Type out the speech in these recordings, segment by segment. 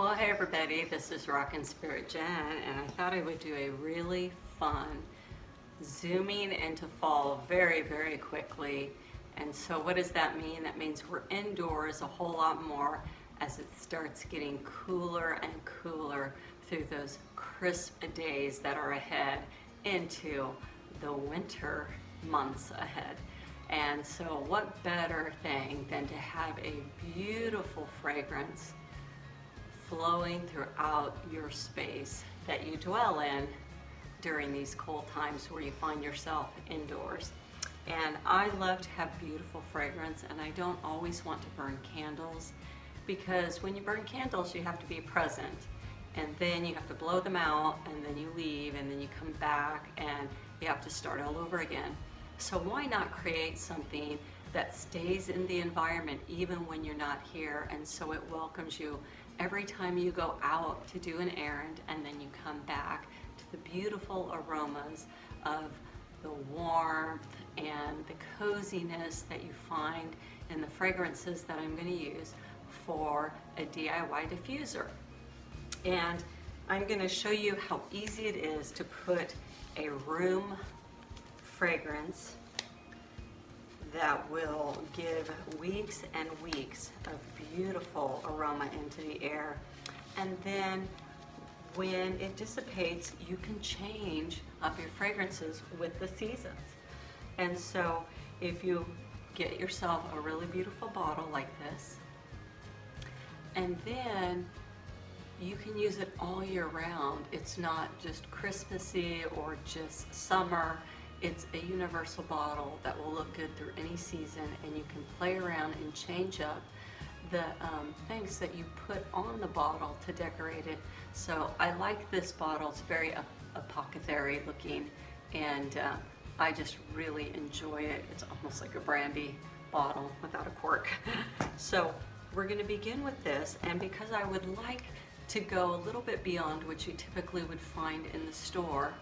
Well, hey everybody, this is Rockin' Spirit Jen, and I thought I would do a really fun zooming into fall very, very quickly. And so what does that mean? That means we're indoors a whole lot more as it starts getting cooler and cooler through those crisp days that are ahead into the winter months ahead. And so what better thing than to have a beautiful fragrance flowing throughout your space that you dwell in during these cold times where you find yourself indoors. And I love to have beautiful fragrance, and I don't always want to burn candles, because when you burn candles you have to be present, and then you have to blow them out, and then you leave, and then you come back and you have to start all over again. So why not create something that stays in the environment even when you're not here, and so it welcomes you every time you go out to do an errand, and then you come back to the beautiful aromas of the warmth and the coziness that you find in the fragrances that I'm going to use for a DIY diffuser. And I'm going to show you how easy it is to put a room fragrance that will give weeks and weeks of beautiful aroma into the air. And then when it dissipates, you can change up your fragrances with the seasons. And so if you get yourself a really beautiful bottle like this, and then you can use it all year round. It's not just Christmassy or just summer. It's a universal bottle that will look good through any season, and you can play around and change up the things that you put on the bottle to decorate it. So I like this bottle. It's very apothecary looking, and I just really enjoy it. It's almost like a brandy bottle without a cork. So we're going to begin with this, and because I would like to go a little bit beyond what you typically would find in the store,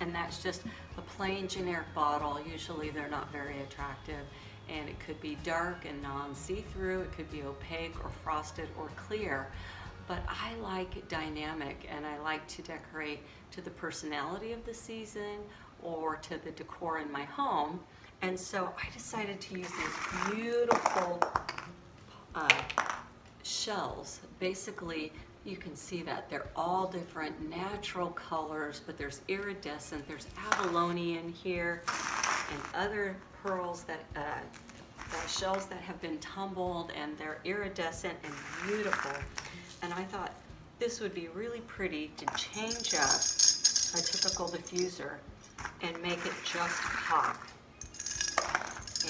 and that's just a plain generic bottle. Usually they're not very attractive, and it could be dark and non-see-through, it could be opaque or frosted or clear. But I like dynamic, and I like to decorate to the personality of the season or to the decor in my home. And so I decided to use these beautiful shells. Basically, you can see that they're all different natural colors, but there's iridescent, there's abalone in here, and other pearls that shells that have been tumbled, and they're iridescent and beautiful. And I thought this would be really pretty to change up a typical diffuser and make it just pop.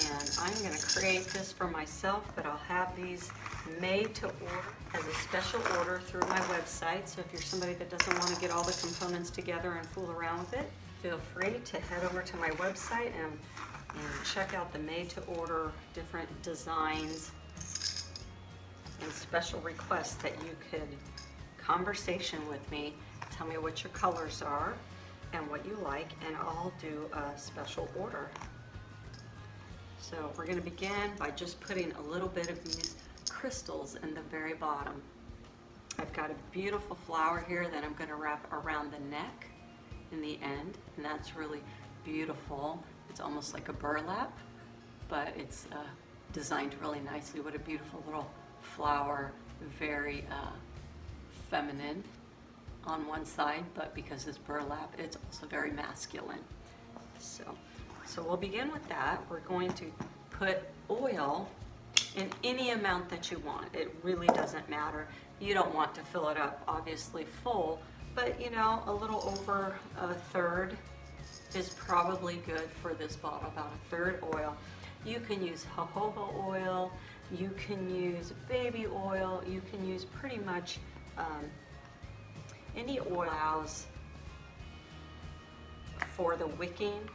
And I'm going to create this for myself, but I'll have these made to order as a special order through my website. So if you're somebody that doesn't want to get all the components together and fool around with it, feel free to head over to my website and check out the made to order different designs and special requests that you could conversation with me, tell me what your colors are and what you like, and I'll do a special order. So we're going to begin by just putting a little bit of these crystals in the very bottom. I've got a beautiful flower here that I'm going to wrap around the neck in the end, and that's really beautiful. It's almost like a burlap, but it's designed really nicely. What a beautiful little flower, very feminine on one side, but because it's burlap, it's also very masculine. So we'll begin with that. We're going to put oil in any amount that you want. It really doesn't matter. You don't want to fill it up obviously full, but you know, a little over a third is probably good for this bottle, about a third oil. You can use jojoba oil, you can use baby oil, you can use pretty much any oils for the wicking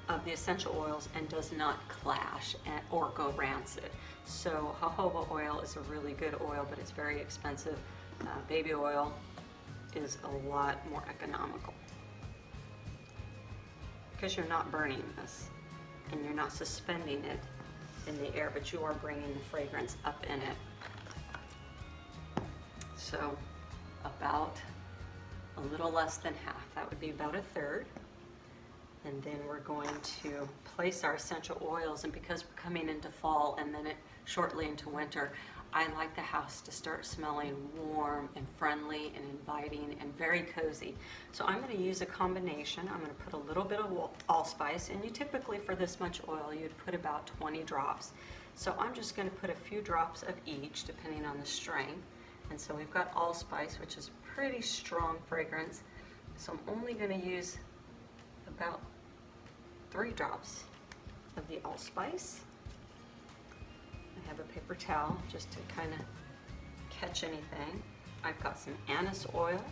of the essential oils and does not clash or go rancid. So jojoba oil is a really good oil, but it's very expensive. Baby oil is a lot more economical because you're not burning this and you're not suspending it in the air, but you are bringing the fragrance up in it. So about a little less than half. That would be about a third. And then we're going to place our essential oils, and because we're coming into fall and then shortly into winter, I like the house to start smelling warm and friendly and inviting and very cozy. So I'm going to use a combination. I'm going to put a little bit of allspice, and you typically for this much oil you'd put about 20 drops. So I'm just going to put a few drops of each depending on the strength. And so we've got allspice, which is pretty strong fragrance. So I'm only going to use about 3 drops of the allspice. I have a paper towel just to kind of catch anything. I've got some anise oil.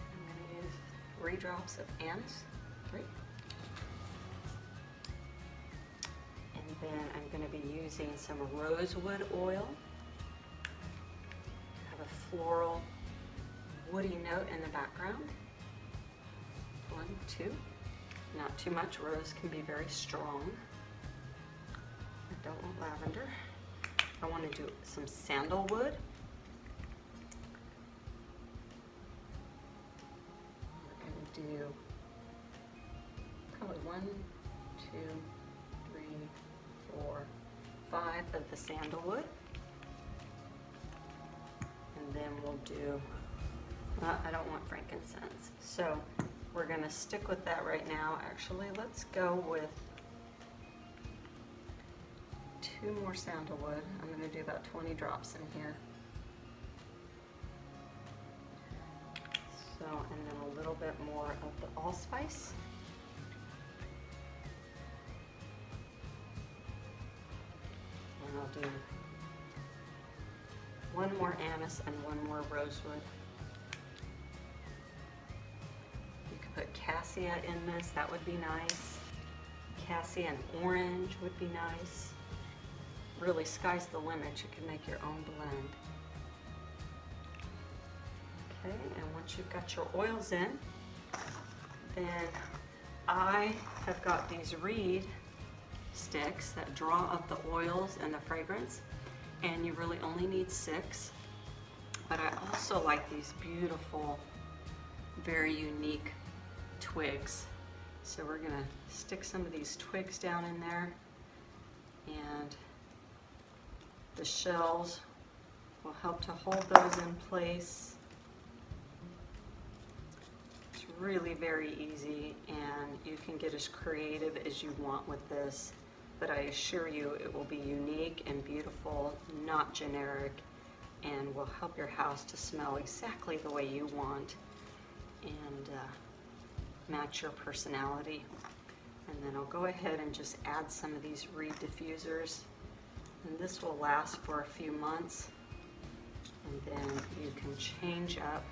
I'm going to use 3 drops of anise. 3. And then I'm going to be using some rosewood oil. Have a floral, woody note in the background. 1, 2. Not too much. Rose can be very strong. I don't want lavender. I want to do some sandalwood. We're going to do probably 1, 2, 3, 4, 5 of the sandalwood. And then we'll do, I don't want frankincense. So we're going to stick with that right now. Actually, let's go with 2 more sandalwood. I'm going to do about 20 drops in here. So, and then a little bit more of the allspice. And I'll do 1 more anise and 1 more rosewood. You could put cassia in this, that would be nice. Cassia and orange would be nice. Really, sky's the limit. You can make your own blend. Okay, and once you've got your oils in, then I have got these reed sticks that draw up the oils and the fragrance, and you really only need 6. But I also like these beautiful, very unique twigs. So we're gonna stick some of these twigs down in there, and the shells will help to hold those in place. It's really very easy, and you can get as creative as you want with this, but I assure you it will be unique and beautiful, not generic, and will help your house to smell exactly the way you want and match your personality. And then I'll go ahead and just add some of these reed diffusers. And this will last for a few months, and then you can change up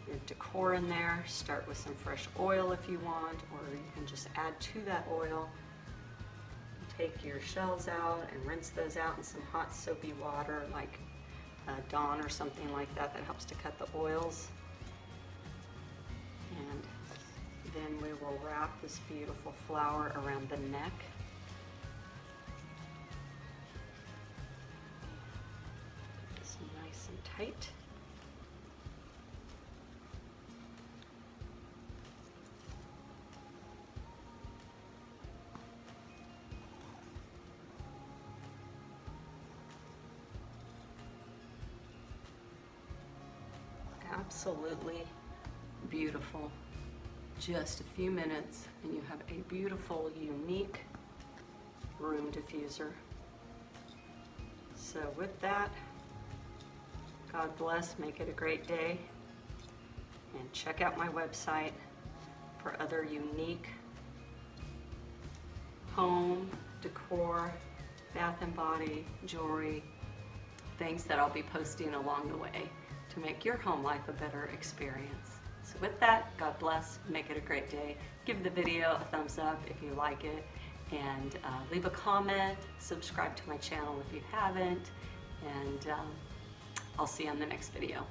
your decor in there. Start with some fresh oil if you want, or you can just add to that oil. Take your shells out and rinse those out in some hot soapy water like Dawn or something like that, that helps to cut the oils. And then we will wrap this beautiful flower around the neck. Nice and tight. Absolutely beautiful. Just a few minutes and you have a beautiful, unique room diffuser. So with that, God bless, make it a great day, and check out my website for other unique home, decor, bath and body, jewelry, things that I'll be posting along the way to make your home life a better experience. So with that, God bless, make it a great day. Give the video a thumbs up if you like it, and leave a comment, subscribe to my channel if you haven't, and I'll see you on the next video.